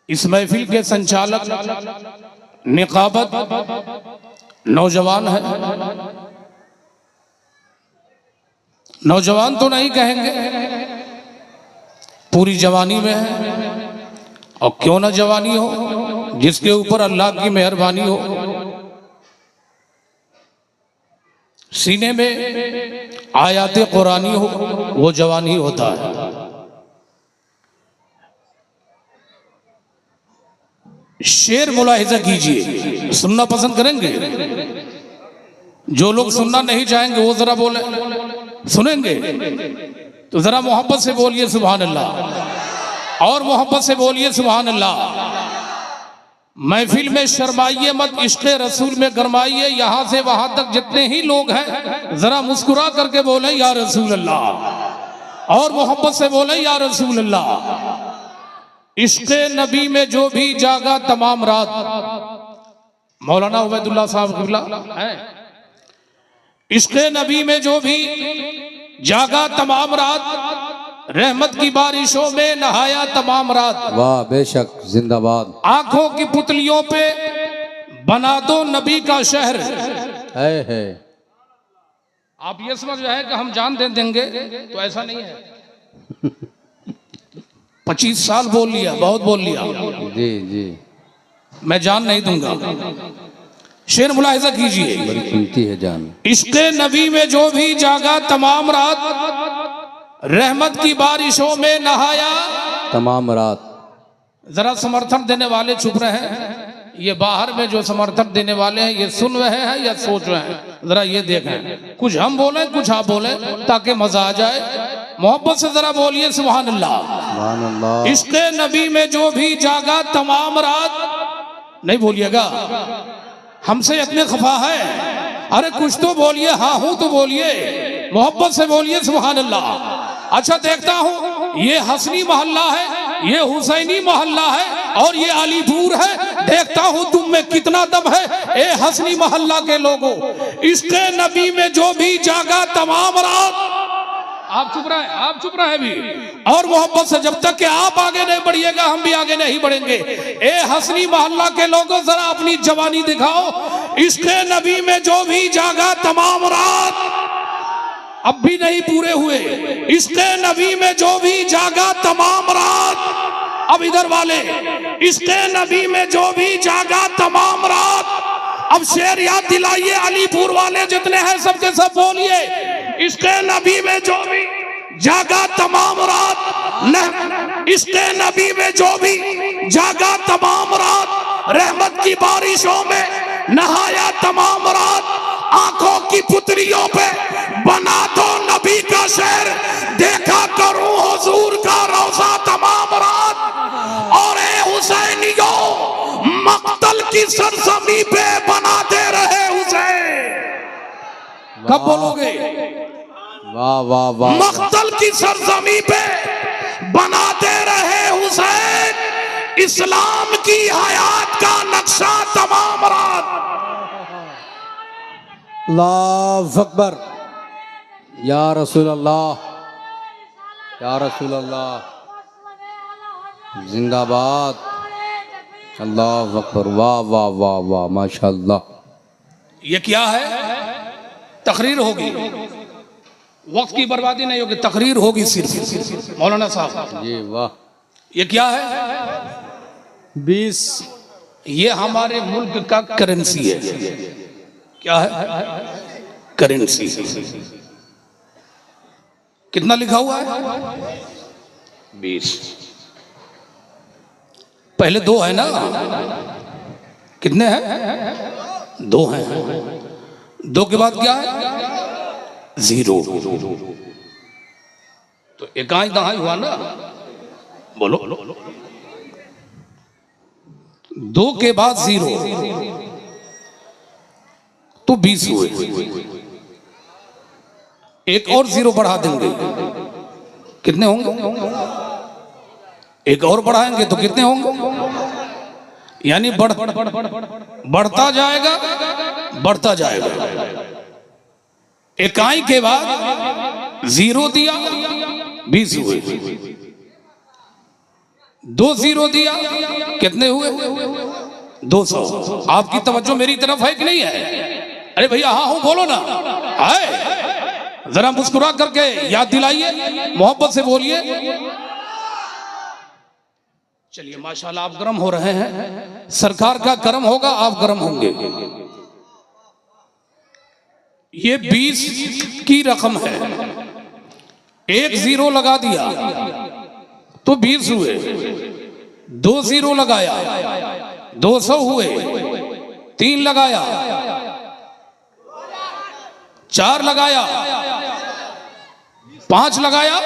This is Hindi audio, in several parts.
इस महफिल के संचालक निकाबत नौजवान है। नौजवान तो नहीं कहेंगे, पूरी जवानी में है। और क्यों ना जवानी हो, जिसके ऊपर अल्लाह की मेहरबानी हो। सीने में आयाते कुरानी हो, वो जवानी होता है। शेर मुलाहिजा कीजिए, सुनना पसंद करेंगे? जो लोग सुनना नहीं चाहेंगे वो जरा बोले, सुनेंगे तो जरा मोहब्बत से बोलिए सुभान अल्लाह, और मोहब्बत से बोलिए सुभान अल्लाह। महफिल में शर्माइए मत, इश्क़े रसूल में गरमाइए। यहां से वहां तक जितने ही लोग हैं जरा मुस्कुरा करके बोले या रसूल अल्लाह, और मोहब्बत से बोले या रसूल अल्लाह। इश्क़े नबी में जो भी जागा तमाम रात, मौलाना उबैदुल्लाह साहब क़िबला है। इश्क़े नबी में जो भी जागा तमाम रात, रहमत की बारिशों में नहाया तमाम रात। वाह बेशक, जिंदाबाद। आंखों की पुतलियों पे बना दो नबी का शहर है। आप ये समझ रहे हैं कि हम जान दे देंगे, तो ऐसा नहीं है। 25 साल बोल लिया, बहुत बोल लिया जी जी, मैं जान नहीं दूंगा। शेर मुलाहिजा कीजिए, बड़ी कीमती है जान। इश्क़े नबी में जो भी जागा तमाम रात, रहमत की बारिशों में नहाया तमाम रात। जरा समर्थन देने वाले चुप रहे हैं। ये बाहर में जो समर्थन देने वाले हैं, ये सुन रहे हैं या सोच रहे हैं? जरा ये देखें, कुछ हम बोले कुछ आप बोले, ताकि मजा आ जाए। मोहब्बत से जरा बोलिए सुभान अल्लाह। इश्क़े नबी में जो भी जागा तमाम रात, नहीं बोलिएगा, हमसे इतने खफा है। अरे कुछ तो बोलिए, हाँ हूं तो बोलिए, मोहब्बत से बोलिए सुभान अल्लाह। अच्छा देखता हूं, ये हसनी मोहल्ला है, ये हुसैनी मोहल्ला है, और ये अलीपुर है। देखता हूं तुम में कितना दम है ए हसनी मोहल्ला के लोगों। इश्क़े नबी में जो भी जागा तमाम रात, आप चुप रहे, आप चुप रहे भी, और मोहब्बत से जब तक कि आप आगे नहीं बढ़िएगा हम भी आगे नहीं बढ़ेंगे। ए हसनी मोहल्ला के लोगों, जरा अपनी जवानी दिखाओ। इश्क़े नबी में जो भी जागा तमाम रात, अब भी नहीं पूरे हुए। इश्क़े नबी में जो भी जागा तमाम रात, अब इधर वाले, इश्क़े नबी में जो भी जागा तमाम रात। अब शेर याद दिलाइए, अलीपुर वाले जितने हैं सबके सब बोलिए। इश्क़े नबी में जो भी जागा तमाम रात, इश्क़े नबी में जो भी जागा तमाम रात, रहमत की बारिशों में नहाया तमाम रात। आंखों की पुतलियों पे बना दो नबी का शहर, देखा करूं हुजूर का रोज़ा तमाम रात। और ए हुसैनियों, मक्तल की सरजमी पे बनाते रहे हुसैन। कब बोलोगे? वाह वाह वाह। मक्तल की सरजमी पे बनाते रहे हुसैन, इस्लाम की हयात का नक्शा तमाम रात। अल्लाहु अकबर, या रसूल अल्लाह, या रसूल अल्लाह, जिंदाबाद। अल्लाहु अकबर, वाह वाह वाह वाह, माशाअल्लाह। ये क्या है? तकरीर होगी, वक्त की बर्बादी नहीं होगी, तकरीर होगी सिर्फ। मौलाना साहब जी वाह। ये क्या है? 20। ये हमारे मुल्क का करेंसी है। क्या है? करेंसी। कितना लिखा हुआ है? 20। पहले 2 है ना? कितने हैं? 2 हैं। 2 के बाद क्या है? 0। तो एकाई दहाई हुआ ना? बोलो। 2 के बाद 0, तो 20 हुए। एक और 0 बढ़ा देंगे, कितने होंगे? एक और बढ़ाएंगे तो कितने होंगे? यानी बढ़ता जाएगा, बढ़ता जाएगा। इकाई के बाद 0 दिया, 20 हुए। 2 0 दिया, कितने हुए? 200। आपकी तवज्जो मेरी तरफ है कि नहीं है? अरे भैया हाँ हूं बोलो ना, है? जरा मुस्कुरा करके याद दिलाइए, मोहब्बत से बोलिए। चलिए माशाल्लाह आप गर्म हो रहे हैं, सरकार का करम होगा, आप गर्म होंगे। ये 20 की रकम है, 1 0 लगा दिया तो 20 हुए, 2 0 लगाया 200 हुए, 3 लगाया 4 लगाया 5 लगाया।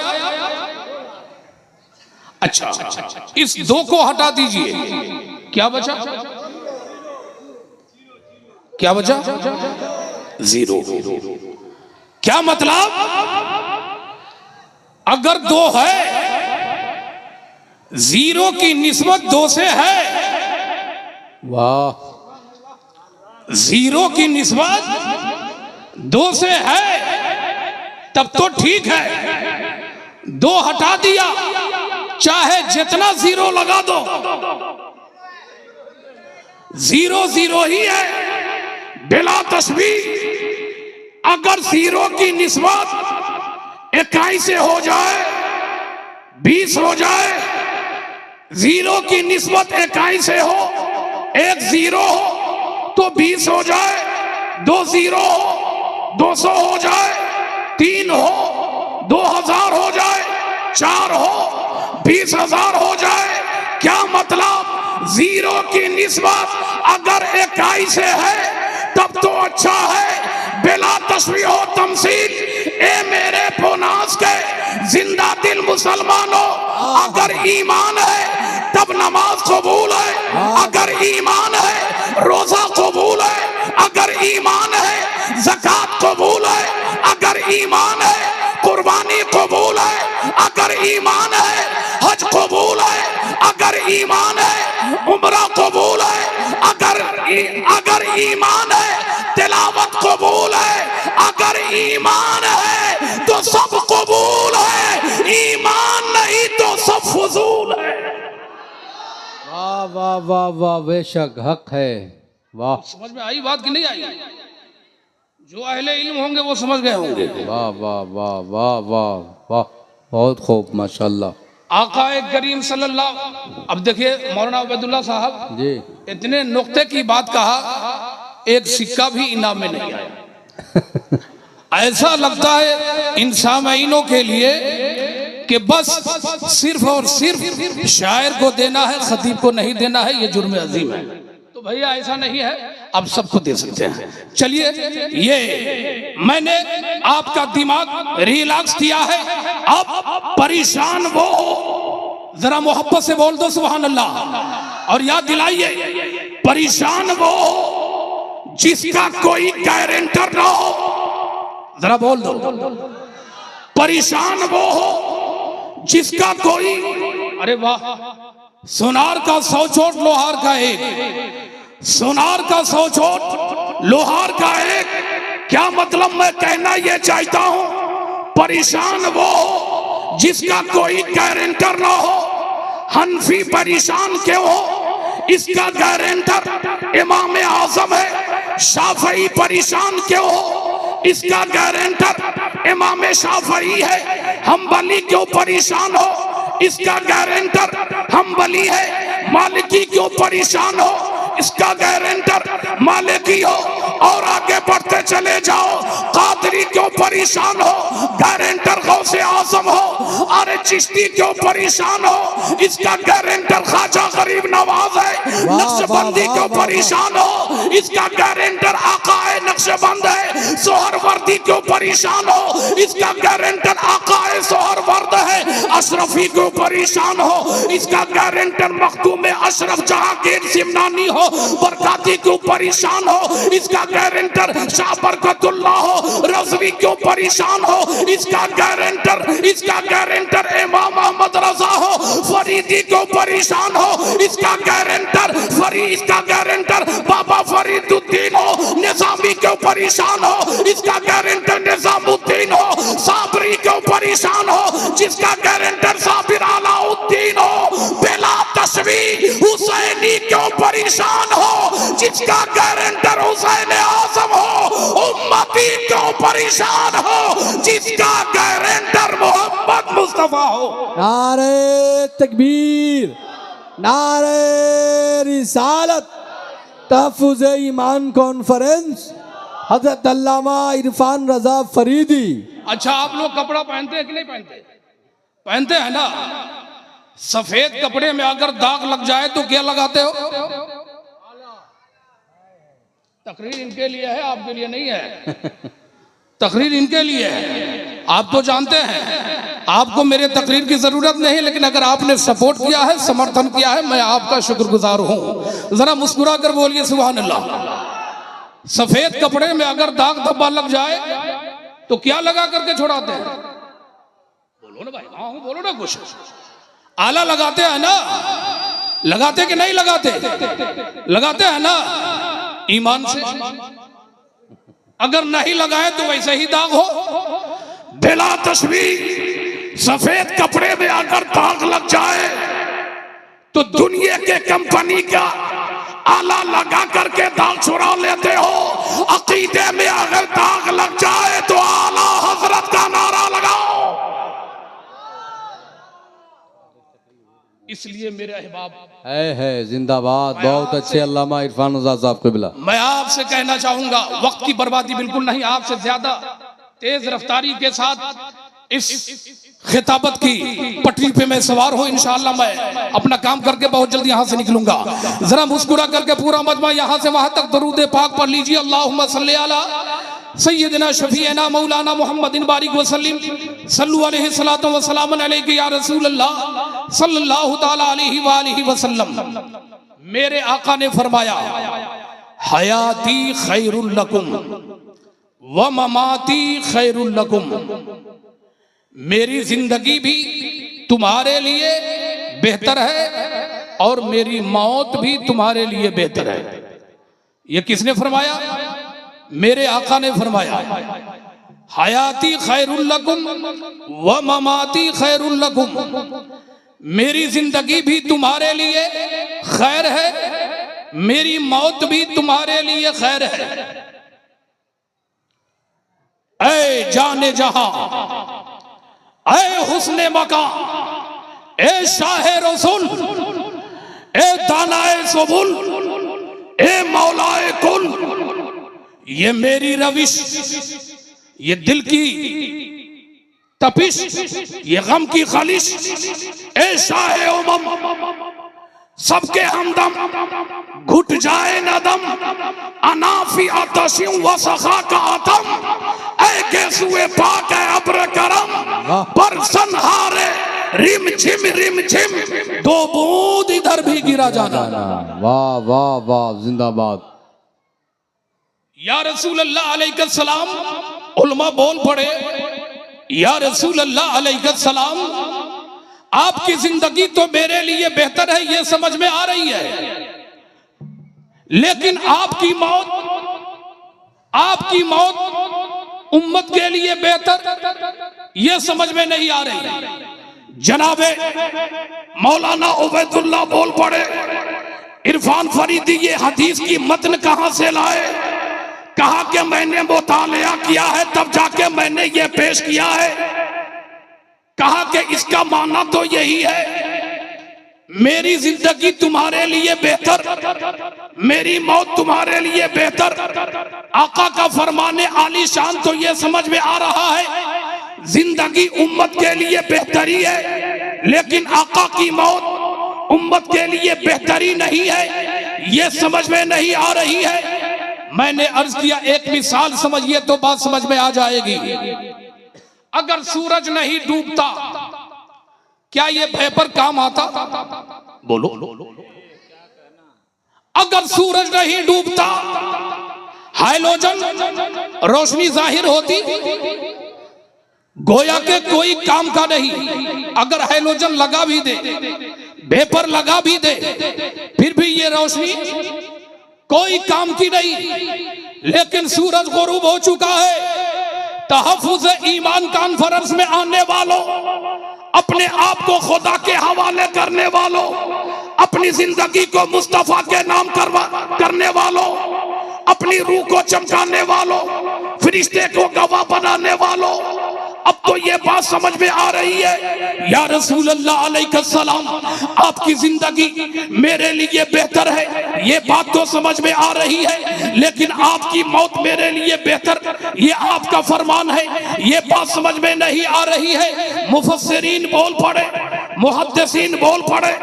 अच्छा, इस 2 को हटा दीजिए, क्या बचा? क्या बचा? 0। क्या मतलब? अगर 2 है, 0 की निस्बत 2 से है। वाह। 0 की निस्बत 2 से है, तब तो ठीक है। 2 हटा दिया, चाहे जितना 0 लगा दो, 0 0 ही है, बिला तस्बीह। अगर 0 की निस्बत 21 से हो जाए, 20 हो जाए, 0 की निस्बत 21 से हो, 1 0 हो तो 20 हो जाए, 2 0 हो 200 हो जाए, 3 हो 2000 हो जाए, 4 हो 20,000 हो जाए। क्या मतलब? 0 की निस्बत अगर 21 से है तब तो अच्छा है, बिला तस्वीर हो तमसील। ए मेरे पुनास के जिंदा दिल मुसलमानों, अगर ईमान है तब नमाज कबूल है, अगर ईमान है रोजा कबूल है, अगर ईमान है ज़कात कबूल है, अगर ईमान है कुर्बानी कबूल है, अगर ईमान है हज कबूल है, अगर ईमान है उम्रा कबूल है, अगर ईमान है तिलावत कबूल है, अगर ईमान है तो सब कबूल है, ईमान नहीं तो सब फजूल है। वाह वाह वाह वाह, बेशक हक है। वाह। समझ में आई बात कि नहीं आई? जो अहले इल्म होंगे वो समझ गए होंगे। वाह वाह वाह वाह वाह वाह, बहुत खूब माशाल्लाह। आकाए करीम सल्लल्लाहु। अब देखिए मौलाना उबैदुल्लाह साहब जी, इतने नुक्ते की बात कहा, एक सिक्का भी इनाम में नहीं आया। ऐसा लगता है इन सामईनों के लिए कि बस सिर्फ और सिर्फ शायर को देना है, खतीब को नहीं देना है, ये जुर्म अजीम है। तो भैया ऐसा नहीं है, आप सबको दे सकते हैं। चलिए, ये मैंने आपका दिमाग रिलैक्स किया है। अब परेशान वो हो, जरा मोहब्बत से बोल दो सुभान अल्लाह, और याद दिलाइए, परेशान वो हो जिसका कोई गारंटर ना हो। जरा बोल दो, परेशान वो हो जिसका कोई, अरे वाह, सोनार का 100 चोट लोहार का एक, सोनार का 100 चोट लोहार का एक। क्या मतलब? मैं कहना यह चाहता हूं, परेशान वो हो जिसका कोई गारंटर ना हो। हनफी परेशान क्यों हो? इसका गारंटर इमाम आजम है। शाफई परेशान क्यों हो? इसका गारंटर इमाम शाफई है। हम्बली क्यों परेशान हो? इसका गारंटर हम्बली है। मालिकी क्यों परेशान हो? इसका गारंटर मालिकी हो। और आगे बढ़ते चले जाओ, कादरी क्यों परेशान हो? गारंटर गौसे आजम हो। अरे चिश्ती क्यों परेशान हो? इसका गारंटर ख्वाजा गरीब नवाज है। नक्शबंदी क्यों परेशान हो? इसका गारंटर आकाए नक्शबंद है। सोहरवर्दी क्यों परेशान हो? इसका गारंटर आकाए सोहरवर्द है। अशरफी क्यों परेशान हो? इसका गारंटर मखदूम अशरफ जहांगीर सिमनानी हो। बरकाती क्यों परेशान हो? इसका गारंटर शाह बरकतुल्लाह हो। रज़वी क्यों परेशान हो? इसका गारंटर इमाम अहमद रजा हो। फरीदी क्यों परेशान हो? इसका गारंटर बाबा फरीदुद्दीन हो। निजामी क्यों परेशान हो? इसका गारंटर निजामुद्दीन हो। साबरी क्यों परेशान हो? जिसका गारंटर साबिर अलाउद्दीन हो। बेला परेशान हो, जिसका गारंटर हुसैन आजम हो। उम्मती क्यों परेशान हो, जिसका गारंटर मोहम्मद मुस्तफा हो। नारे तकबीर, नारे रिसालत। तहफ़्फ़ुज़ ईमान कॉन्फ्रेंस, हज़रत अल्लामा इरफान रजा फरीदी। अच्छा, आप लोग कपड़ा पहनते हैं कि नहीं पहनते? पहनते हैं ना। सफेद कपड़े में अगर दाग लग जाए तो क्या लगाते हो? तकरीर इनके लिए है, आपके लिए नहीं है। तकरीर इनके लिए है, आप तो जानते हैं। आपको मेरे तकरीर की जरूरत नहीं, लेकिन अगर आपने सपोर्ट किया है, समर्थन किया है, मैं आपका शुक्रगुजार हूं। जरा मुस्कुरा कर बोलिए सुभान अल्लाह। सफेद कपड़े में अगर दाग धब्बा लग जाए तो क्या लगा करके छुड़ाते हैं? बोलो ना भाई, हाँ बोलो ना कुछ। आला लगाते हैं ना, लगाते कि नहीं लगाते? लगाते हैं ना ईमान से। अगर नहीं लगाए तो वैसे ही दाग हो। बिला तशबीह सफेद कपड़े में अगर दाग लग जाए तो दुनिया के कंपनी का आला लगा करके दाग छुड़ा लेते हो। अकीदे में अगर दाग लग जाए तो आला हजरत का नारा लगाओ। इसलिए मेरे अहबाब है जिंदाबाद। बहुत अच्छे अल्लामा इरफान रजा साहब क़िबला। मैं आपसे कहना चाहूंगा, वक्त की बर्बादी बिल्कुल नहीं, आपसे ज्यादा तेज रफ्तारी के साथ इस खिताबत की पटरी पे मैं सवार हूं। इंशाअल्लाह मैं अपना काम करके बहुत जल्दी यहां से निकलूंगा। जरा मुस्कुरा करके पूरा मजमा यहां से वहां तक दरूद पाक पढ़ लीजिए। अल्लाहुम्मा सल्ली अला सय्यदना शफीअना मौलाना मुहम्मदिन बारिक वसल्लिम सल्लु अलैहि सलातो व सलामुन अलैहि या रसूल अल्लाह सल्लल्लाहु तआला अलैहि व आलिहि वसल्लम। मेरे आका ने फरमाया, हयाती खैरुल लकुम व ममाती खैरुल लकुम। मेरी जिंदगी भी तुम्हारे लिए बेहतर है और मेरी मौत भी तुम्हारे लिए बेहतर है। ये किसने फरमाया? मेरे आका ने फरमाया, हयाती खैरुल लकुम व ममाती खैरुल लकुम। मेरी जिंदगी भी तुम्हारे लिए खैर है, मेरी मौत भी तुम्हारे लिए खैर है। ऐ जाने जहां, ऐ हुस्ने मकां, ए शाहे रसूल, ए दानाए सुबुल, ए मौलाए कुल। ये मेरी रविश, ये दिल की तपिश, ये गम की खालिश, ए शाहे उमम, सबके हमदम घुट जाए न दम। अनाफी आतशिम व सखा का आतम, ऐ गेसुए पाक है अब्र करम। बरसन हारे रिम झिम, दो बूंद इधर भी गिरा जाना। वाह वाह वाह, जिंदाबाद। या रसूल अल्लाह अलैहि सलाम। उलमा बोल पड़े, या रसूल अल्लाह अलैहि सलाम, आपकी जिंदगी तो मेरे लिए बेहतर है, ये समझ में आ रही है, लेकिन आपकी मौत उम्मत के लिए बेहतर, ये समझ में नहीं आ रही। जनाबे मौलाना उबैदुल्लाह बोल पड़े, इरफान फरीदी ये हदीस की मतन कहां से लाए? कहा कि मैंने मुतालिया किया है तब जाके मैंने ये पेश किया है। कहा कि इसका माना तो यही है, मेरी जिंदगी तुम्हारे लिए बेहतर, मेरी मौत तुम्हारे लिए बेहतर। आका का फरमाने आली शान तो ये समझ में आ रहा है, जिंदगी उम्मत के लिए बेहतरी है, लेकिन आका की मौत उम्मत के लिए बेहतरी नहीं है, ये समझ में नहीं आ रही है। मैंने अर्ज किया, एक मिसाल समझिए तो बात समझ में आ जाएगी। अगर सूरज नहीं डूबता क्या ये भय पर काम आता? बोलो। अगर सूरज नहीं डूबता हाइलोजन रोशनी जाहिर होती, गोया के कोई काम का नहीं। अगर हाइलोजन लगा भी दे, वेपर लगा भी दे, फिर भी ये रोशनी कोई काम की नहीं। लेकिन सूरज गुरूब हो चुका है। तहफ़्फ़ुज़ ईमान कॉन्फ्रेंस में आने वालों, अपने आप को खुदा के हवाले करने वालों, अपनी जिंदगी को मुस्तफा के नाम करने वालों, अपनी रूह को चमकाने वालों, फरिश्ते को गवाह बनाने वालों, अब तो ये बात समझ में आ रही है या रसूल अल्लाह अलैहिस्सलाम आपकी जिंदगी मेरे लिए बेहतर है, ये बात तो समझ में आ रही है, लेकिन आपकी मौत मेरे लिए बेहतर, ये आपका फरमान है, ये बात समझ में नहीं आ रही है। मुफस्सिरीन बोल पड़े, मुहद्दिसीन बोल पड़े,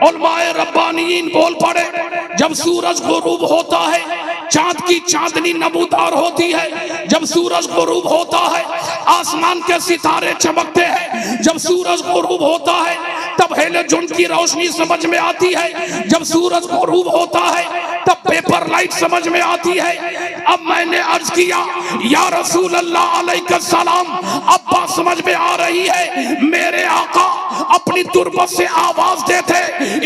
उलमाए रब्बानीन बोल पड़े, जब सूरज गुरूब होता है चांद की चांदनी नमूदार होती है, जब सूरज गुरूब होता है आसमान के सितारे चमकते हैं, जब सूरज गुरूब होता है तब हेलोजन की रोशनी समझ में आती है, जब सूरज गुरूब होता है तब पेपर लाइट समझ में आती है। अब मैंने अर्ज किया या रसूल अल्लाह अलैहिस्सलाम, अब बात समझ में आ रही है, मेरे आका अपनी तुरबत से आवाज देते,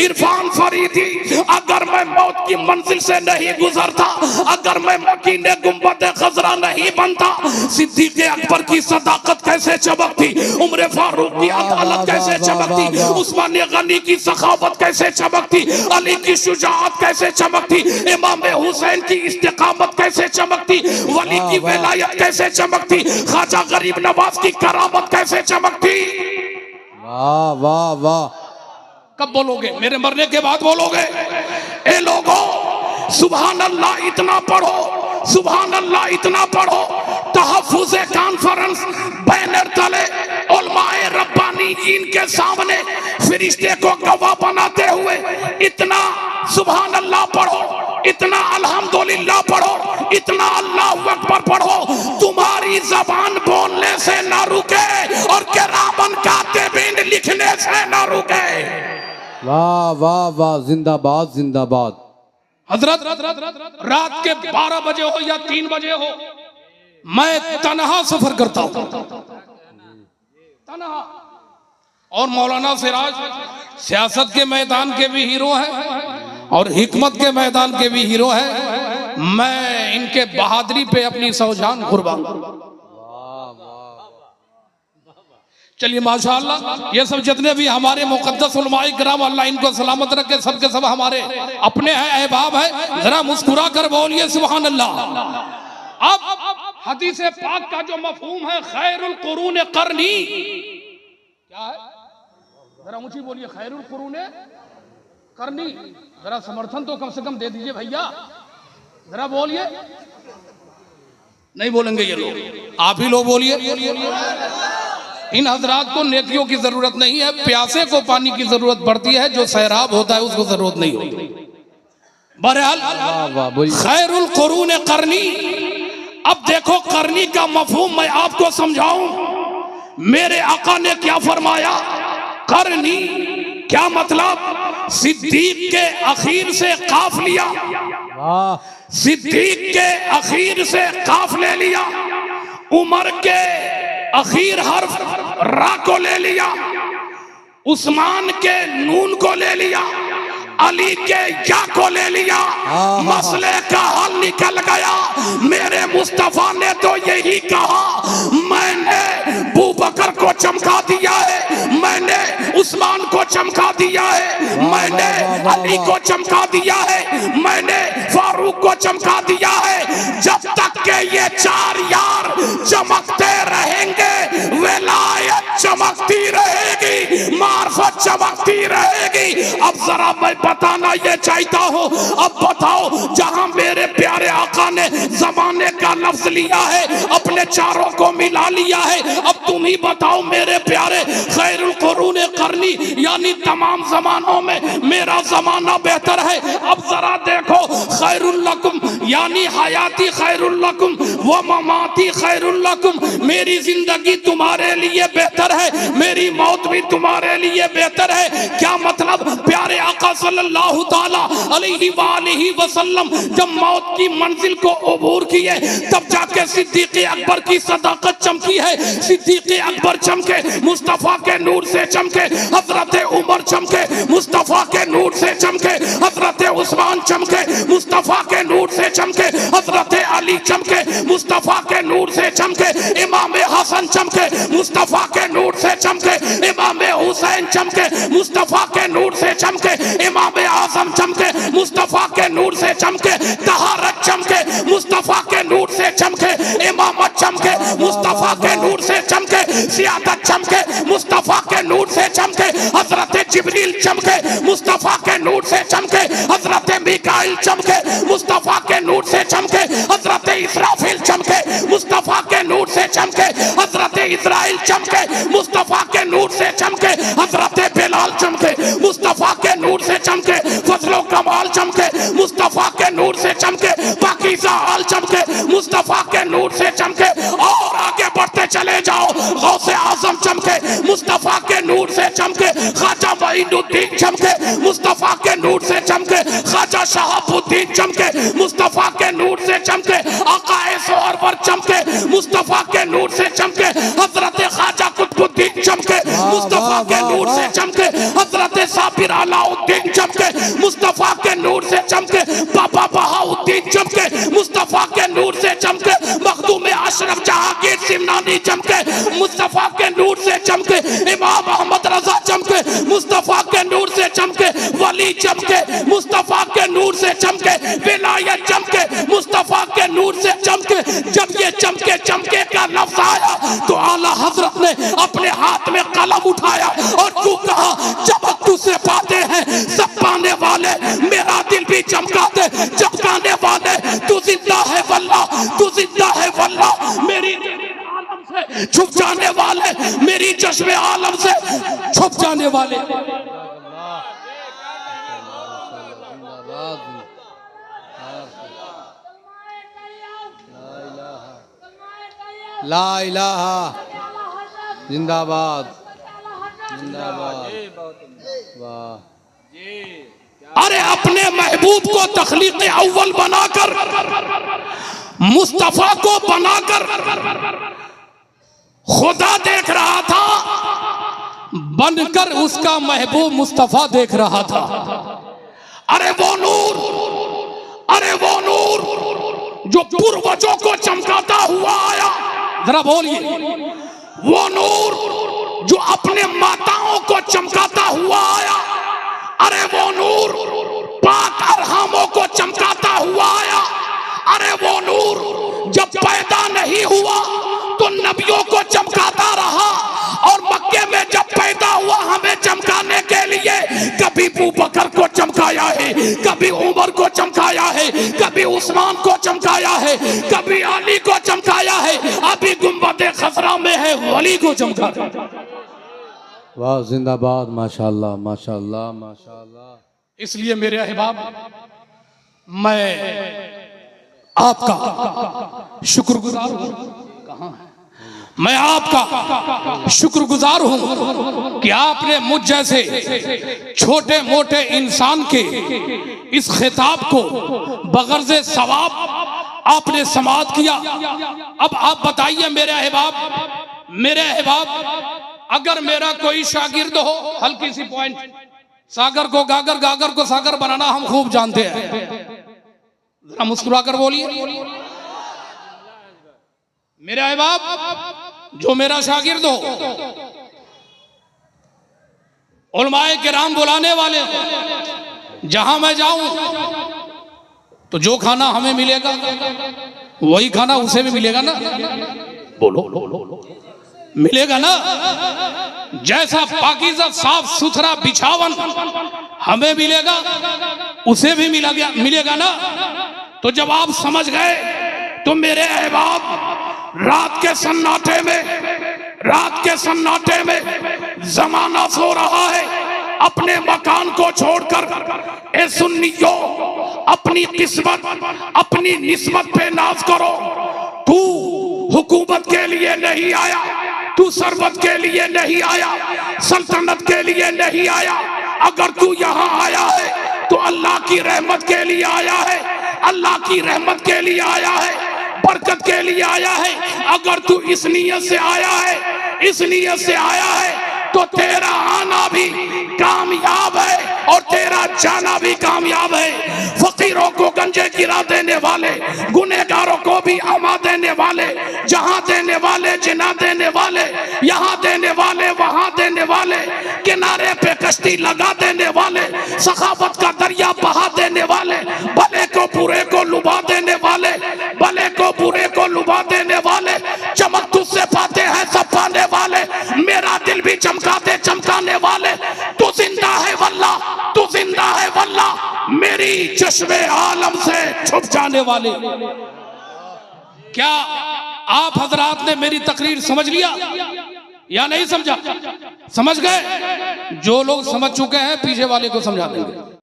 इरफान फरीदी अगर मैं मौत की मंजिल से नहीं गुजरता, अगर मैं मकीने गुंबद खजरा नहीं बनता, सिद्दीक़ अकबर की सदाकत कैसे चमकती, उमर फारूक की अदालत कैसे चमकती, उस्मान गनी की सखावत कैसे चमकती, अली की शुजाअत कैसे चमकती, इमाम हुसैन की इस्तिकामत कैसे चमकती, वली की विलायत कैसे चमकती, ख्वाजा गरीब नवाज की करामत कैसे चमकती। वाह वाह वाह। कब बोलोगे? मेरे मरने के बाद बोलोगे। ए लोगों, सुभान अल्लाह इतना पढ़ो, सुभान अल्लाह इतना पढ़ो, तहफ्फुज़े कॉन्फ्रेंस बैनर तले उलमाए रब्बानीयीन के सामने फरिश्ते को गवाह बनाते हुए इतना सुभान अल्लाह पढ़ो, इतना अल्हम्दुलिल्लाह पढ़ो, इतना अल्लाहु अकबर पढ़ो, तुम्हारी जबान बोलने से ना रुके और किरामन कातिबीन लिखने से ना रुके। वाह वाह वाह, जिंदाबाद जिंदाबाद। हजरत रात के 12 बजे हो या 3 बजे हो, मैं तन्हा सफर करता हूं, तन्हा। और मौलाना सिराज सियासत के मैदान के भी हीरो हैं और हिकमत के मैदान के भी हीरो हैं, मैं इनके बहादुरी पे अपनी सौजान कुर्बान। चलिए माशाअल्लाह, ये सब जितने भी हमारे मुकद्दस उलमाए किराम, अल्लाह इनको सलामत रखे, सबके सब हमारे अपने हैं, अहबाब है, जरा मुस्कुरा कर बोलिए सुभान अल्लाह। अब हदीस पाक का जो मफहूम है खैरुल कुरून करनी, क्या है? जरा ऊंची बोलिए, खैरुल कुरून करनी, जरा समर्थन तो कम से कम दे दीजिए भैया, जरा बोलिए। नहीं बोलेंगे ये लोग, आप ही लोग बोलिए। इन हजरात को नेकियों की जरूरत नहीं है, प्यासे को पानी की जरूरत पड़ती है, जो सैराब होता है उसको जरूरत नहीं होती। बहरहाल खैरुल कुरून करनी। अब देखो करनी का मफहूम मैं आपको समझाऊं, मेरे आका ने क्या फरमाया, करनी क्या मतलब? सिद्दीक के अखीर से काफ लिया, सिद्दीक के अखीर से काफ ले लिया, उमर के अखीर हर्फ रा को ले लिया, उस्मान के नून को ले लिया, अली के या को ले लिया, मसले का हल निकल गया। मेरे मुस्तफा ने तो यही कहा, मैंने अबू बकर को चमका दिया है, मैंने उस्मान को चमका दिया है, मैंने अली को चमका दिया है, मैंने फारूक को चमका दिया है। जब तक के ये 4 यार चमकते रहेंगे, विलायत चमकती रहेगी, मार्फत चमकती रहेगी। अब जरा मैं बताना ये चाहता हूँ, अब बताओ, जहां मेरे प्यारे आका ने जमाने का लफ्ज लिया है, अपने चारों को मिला लिया है, अब तुम ही बताओ मेरे प्यारे, खैरुल कुरून करनी यानी तमाम जमानों में मेरा जमाना बेहतर है। अब जरा देखो, खैरुल लकुम यानी हयाती खैरुल लकुम व ममाती खैरुल लकुम, मेरी जिंदगी तुम्हारे लिए बेहतर है, मेरी मौत भी तुम्हारे लिए बेहतर है। क्या मतलब? प्यारे आका सल्लल्लाहु ताला अलैहि वसल्लम जब मौत की मंजिल को अबूर किए, तब जाके सिद्दीक़ अकबर की सदाकत चमकी है। सिद्दीक़ अकबर चमके, मुस्तफा के नूर से चमके, हजरत उमर चमके, मुस्तफा के नूर से चमके, हजरत उस्मान चमके, मुस्तफा के नूर से चमके, हजरत अली चमके, मुस्तफा के नूर से चमके, इमाम हसन चमके, मुस्तफा के नूर से चमके, इमाम हुसैन चमके, मुस्तफा के नूर से चमके, इमाम मुस्तफा के नूर से चमके सियादत चमके, मुस्तफा के नूर से चमके हजरत जिब्रील चमके, मुस्तफा के नूर से चमके हजरत मीकाईल चमके, मुस्तफा के नूर से चमके हजरत इसराफील चमके, मुस्तफा के नूर से चमके हजरत इस्राइल चमके, मुस्तफा के नूर से चमके हजरत बिलाल चमके, मुस्तफा के नूर से चमके फजलो कमाल चमके, मुस्तफा के नूर से चमके पाकीज़ा हाल चमके, मुस्तफा के नूर से चमके। और आगे बढ़ते चले जाओ, गौसे आजम चमके, मुस्तफा के नूर से चमके ख्वाजा मोइनुद्दीन चमके, मुस्तफा के नूर से चमके ख्वाजा शहाबुद्दीन चमके, मुस्तफा के नूर से चमके आकाए सोहरवर चमके, मुस्तफा के नूर से चमके हजरत ख्वाजा कुतुबुद्दीन चमके, मुस्तफा के नूर से चमके हजरत साबिर अलाउद्दीन चमके, मुस्तफा के नूर से चमके बाबा बहाउद्दीन चमके, मुस्तफा के नूर से चमके मखदूम अशरफ जहांगीर सिमनानी चमके, मुस्तफा के नूर से चमके इमाम अहमद रजा चमके, मुस्तफा के नूर से चमके वली चमके, मुस्तफा के नूर से चमके विलायत चमके, मुस्तफा के नूर से चमके। जब ये चमके चमके का लफ्ज आया तो आला हजरत ने अपने हाथ में कलम उठाया और तू कहा चमक तुझसे पाते हैं सब पाने वाले, मेरा दिल भी चमका दे चमकाने वाले, तू जिंदा है वल्लाह, तू जिंदा है वल्लाह, मेरी आलम से छुप जाने वाले, मेरी चश्मे आलम से छुप जाने वाले। ला इलाहा जिंदाबाद जिंदाबाद। वाह। अरे अपने महबूब को तखलीक अव्वल बनाकर, मुस्तफा को बनाकर खुदा देख रहा था, बनकर उसका महबूब मुस्तफा देख रहा था। अरे वो नूर, अरे वो नूर जो पूर्वजों को चमकाता हुआ आया, जरा बोलिए, वो नूर जो अपने माताओं को चमकाता हुआ आया, अरे वो नूर पाक अरहामों को चमकाता हुआ आया, अरे वो नूर जब पैदा नहीं हुआ तो नबियों को चमकाता रहा, और मक्के में जब पैदा हुआ हमें चमकाने के लिए कभी अबू बकर को चमकाया है, कभी उमर को चमकाया है, कभी उस्मान को चमकाया है, कभी अली को चमकाया है, अभी गुंबद खसरा में है वली को चमका। वाह जिंदाबाद, माशाल्लाह माशाल्लाह माशाल्लाह। इसलिए मेरे अहबाब, मैं आपका शुक्रगुजार हूं। कहां है? मैं आपका शुक्रगुजार हूं कि आपने मुझ जैसे छोटे मोटे इंसान के इस खिताब को बगर्ज़े सवाब आपने समाअत किया। अब आप बताइए मेरे अहबाब, अगर मेरा कोई शागिर्द हो, हल्की सी पॉइंट, सागर को गागर, गागर को सागर बनाना हम खूब जानते हैं, जरा मुस्कुरा कर बोलिए। मेरे अहबाब, जो मेरा शागिर्द हो, उलमाए किराम बुलाने वाले हो, जहां मैं जाऊं तो जो खाना हमें मिलेगा वही खाना उसे भी मिलेगा ना? बोलो मिलेगा ना? जैसा पाकीज़ा साफ सुथरा बिछावन हमें मिलेगा उसे भी मिलेगा ना? तो जब आप समझ गए तो मेरे अहबाब, रात के सन्नाटे में जमाना सो रहा है, अपने मकान को छोड़कर ए सुन्नियों, अपनी किस्मत, अपनी निस्बत पे नाज करो। तू हुकूमत के लिए नहीं आया, तू सरबत के लिए नहीं आया, सल्तनत के लिए नहीं आया। अगर तू यहाँ आया है तो अल्लाह की रहमत के लिए आया है, अल्लाह की रहमत के लिए आया है, बरकत के लिए आया है। अगर तू इस नीयत से आया है, इस नीयत से आया है, तो तेरा आना भी कामयाब है और तेरा जाना भी कामयाब है। फकीरों को गंजे गिरा देने वाले, गुनहगारों को भी अमा देने वाले, जहां देने वाले, जिना देने वाले, यहाँ देने वाले, वहां देने वाले, किनारे पे कश्ती लगा देने वाले, सखावत का दरिया बहा देने वाले, भले को बुरे को लुभा देने वाले, भले को बुरे को लुभा देने वाले, चमक तुझसे तेरी चश्मे आलम से छुप जाने वाले। क्या आप हजरात ने मेरी तकरीर समझ लिया या नहीं समझा? समझ गए? जो लोग समझ चुके हैं पीछे वाले को समझा देंगे।